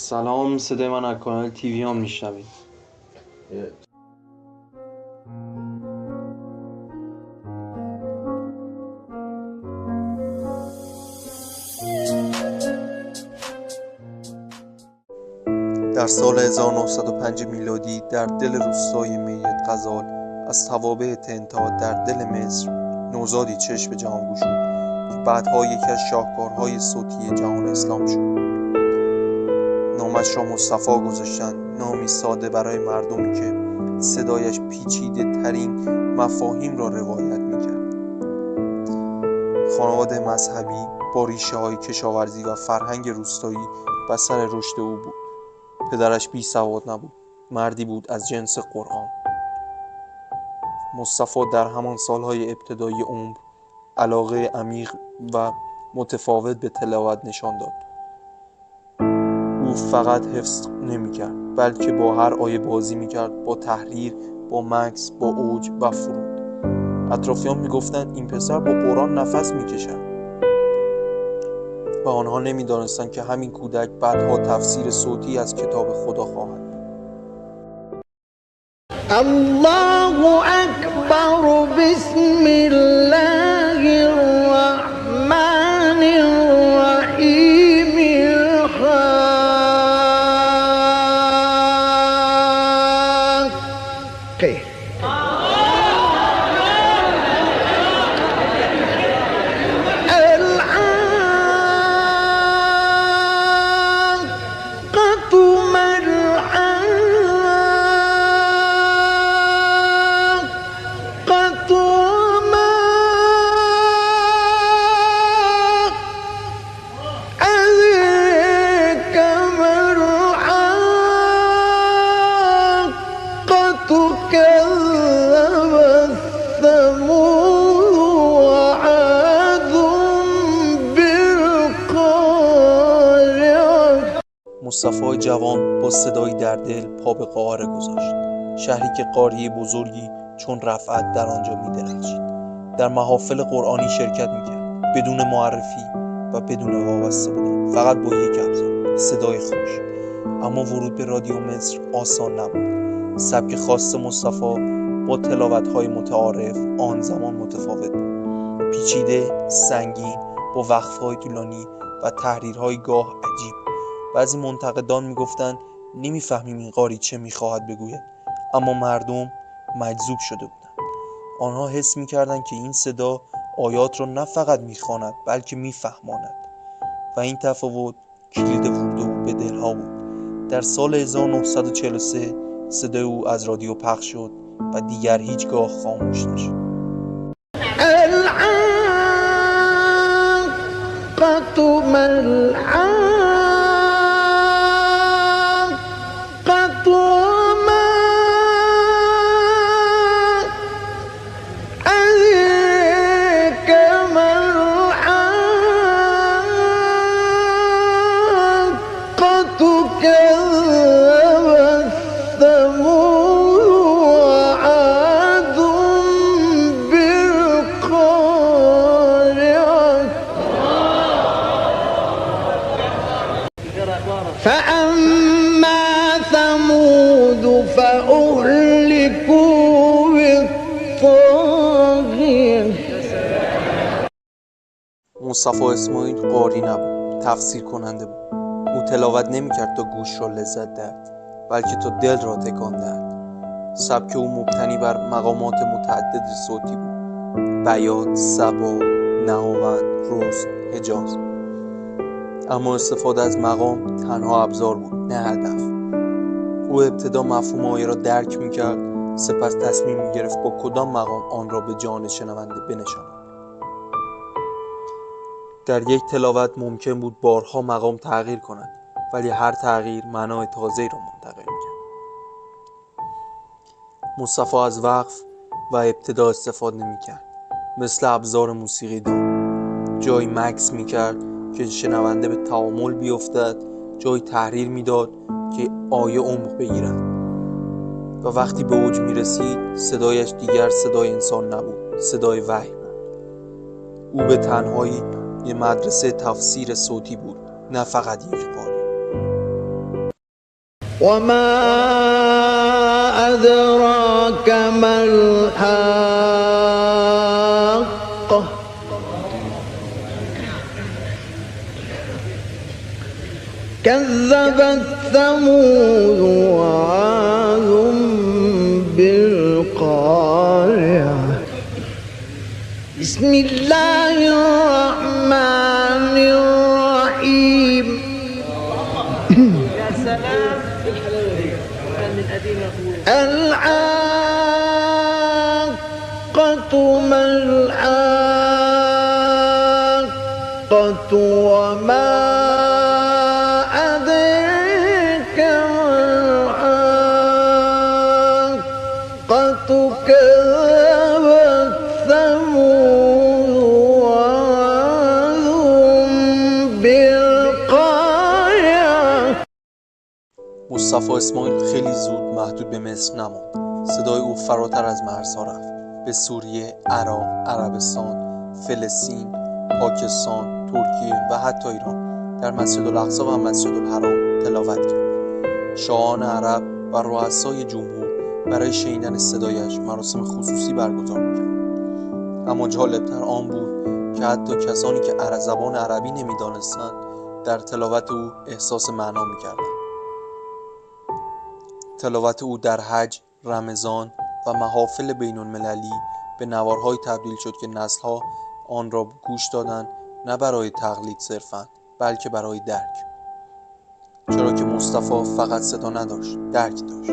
سلام، صدای من از کانال تیوی هم میشنوید. در سال 1905 میلادی در دل روستای میت غزال از توابع تنتا در دل مصر نوزادی چشم به جهان گشود که بعدها یکی از شاهکارهای صوتی جهان اسلام شد. نامش را مصطفی گذاشتند، نامی ساده برای مردمی که صدایش پیچیده ترین مفاهیم را روایت میکرد. خانواده مذهبی با ریشه های کشاورزی و فرهنگ روستایی بستر رشد او بود. پدرش بی سواد نبود، مردی بود از جنس قرآن. مصطفی در همان سالهای ابتدایی عمر علاقه عمیق و متفاوت به تلاوت نشان داد. او فقط حفظ نمی‌کرد، بلکه با هر آیه بازی می‌کرد، با تحریر، با مکث، با اوج و فرود. اطرافیان می‌گفتند این پسر با قرآن نفس می‌کشد و آنها نمی‌دانستند که همین کودک بعدها تفسیر صوتی از کتاب خدا خواهد بود. الله اکبر، بسم الله الرحمن الرحیم. مصطفی جوان با صدایی در دل پا به قاهره گذاشت، شهری که قاریه بزرگی چون رفعت در آنجا می‌درخشید. در محافل قرآنی شرکت می‌کرد، بدون معرفی و بدون وابسته بودن، فقط با یک ابزار: صدای خوش. اما ورود به رادیو مصر آسان نبود. سبک خاص مصطفی با تلاوت‌های متعارف آن زمان متفاوت بود، پیچیده، سنگین، با وقفه‌های طولانی و تحریرهای گاه عجیب. بعضی منتقدان میگفتند نمیفهمیم این قاری چه میخواهد بگوید، اما مردم مجذوب شده بودند. آنها حس میکردند که این صدا آیات را نه فقط میخواند بلکه میفهماند و این تفاوت کلید ورود او به دلها بود. در سال 1943 صدای او از رادیو پخش شد و دیگر هیچگاه خاموش نشد. فأما ثمود فأهلكوا بالطاغية. مصطفی اسماعیل قاری نبود، تفسیر کننده بود. او تلاوت نمی‌کرد تا گوش را لذت دهد، بلکه تا دل را تکان دهد. سبک او مبتنی بر مقامات متعدد صوتی بود: بیات، سبا، نهاوند، رست، حجاز. اما استفاده از مقام تنها ابزار بود، نه هدف. او ابتدا مفهوم آیه را درک می‌کرد، سپس تصمیم می‌گرفت با کدام مقام آن را به جان شنونده بنشاند. در یک تلاوت ممکن بود بارها مقام تغییر کند، ولی هر تغییر معنای تازه‌ای را منتقل می‌کرد. مصطفی از وقف و ابتدا استفاده نمی‌کرد، مثل ابزار موسیقی دان. جای مکث می‌کرد که شنونده به تأمل بیفتد، جای تحریر میداد که آیه عمق بگیرد و وقتی به اوج میرسید صدایش دیگر صدای انسان نبود، صدای وحی بود. او به تنهایی یه مدرسه تفسیر صوتی بود، نه فقط یک قاری. وما أدراك ما الحاقة كذبت ثمود وعاد بالقارعة بسم الله الرحمن الرحيم يا سلام كان من قديم أخوي الحاقة ما الحاقة وما أدريك ما الحاقة كذبت ثمود وعاد بالقارعة. مصطفی اسماعیل خیلی زود محدود به مصر نماند. صدای او فراتر از مرزها رفت. به سوریه، عراق، عربستان، فلسطین، پاکستان، ترکیه و حتی ایران در مسجد الاقصی و مسجد الحرام تلاوت کرد. شاهان عرب و رؤسای جمهور برای شنیدن صدایش مراسم خصوصی برگزار می‌کردند. اما جالبتر آن بود که حتی کسانی که زبان عربی نمی‌دانستند در تلاوت او احساس معنا می‌کردند. تلاوت او در حج، رمضان و محافل بین‌المللی به نوارهایی تبدیل شد که نسل‌ها آن را گوش دادند، نه برای تقلید صرفاً، بلکه برای درک. چرا که مصطفی فقط صدا نداشت، درک داشت.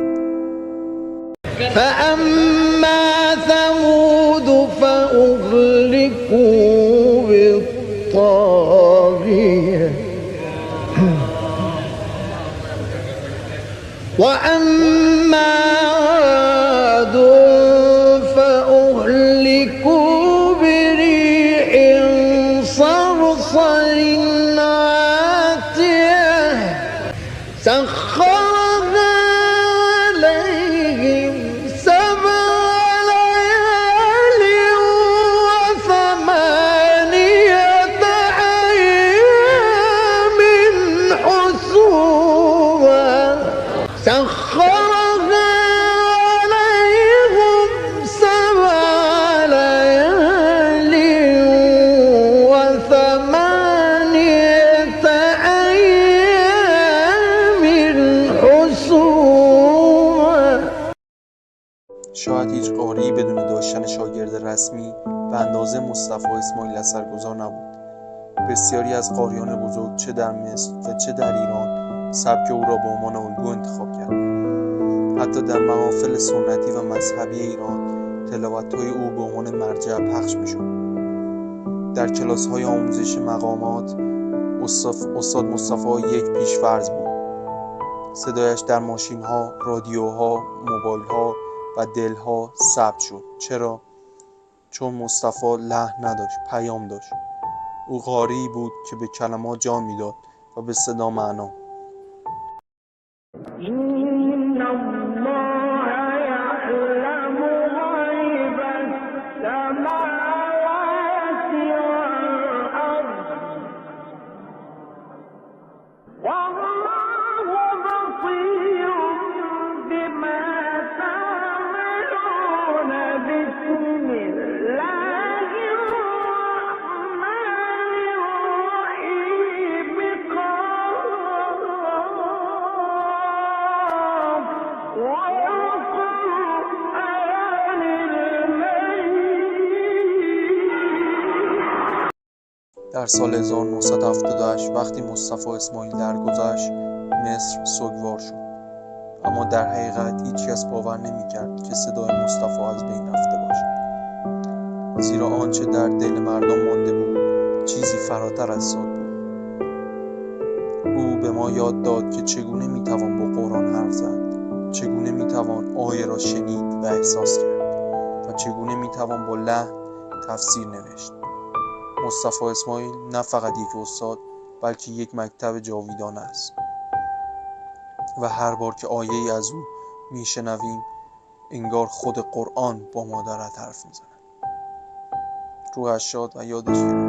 فأما ثمود فأهلكوا بالطاغية وأما عاد فأهلكوا بريح صرصر عاتية سخرها عليهم 7 ليال و8 أيام حسوما سخرها عليهم 7 ليال و8 أيام حسوما. شاید هیچ قاری‌ای بدون داشتن شاگرد رسمی به اندازه مصطفی اسماعیل اثرگذار نبود. بسیاری از قاریان بزرگ چه در مصر و چه در ایران سبک او را به عنوان الگو انتخاب کردند. حتی در محافل سنتی و مذهبی ایران تلاوت‌های او به عنوان مرجع پخش می‌شد. در کلاس‌های آموزش مقامات استاد مصطفی یک پیش‌فرض بود. صدایش در ماشین‌ها، رادیوها، موبایل‌ها و دل‌ها ثبت شد. چرا؟ چون مصطفی لحن نداشت، پیام داشت. او قاری‌ای بود که به کلمات جان می‌داد و به صدا معنا. إن الله يعلم غيب السماوات والأرض والله بصير بما تعملون بسم الله الرحمن الرحيم قاف والقرآن المجيد. در سال 1978 وقتی مصطفی اسماعیل درگذشت، مصر سوگوار شد. اما در حقیقت هیچ کس باور نمی‌کرد که صدای مصطفی از بین رفته باشد. زیرا آنچه در دل مردم مانده بود چیزی فراتر از صد بود. او به ما یاد داد که چگونه میتوان با قرآن حرف زد، چگونه میتوان آیه را شنید و احساس کرد و چگونه میتوان با لحن تفسیر نوشت. مصطفی اسماعیل نه فقط یک استاد بلکه یک مکتب جاویدانه است و هر بار که آیه‌ای از او میشنویم انگار خود قرآن با ما دارد حرف میزند. روحش شاد و یادش گرامی.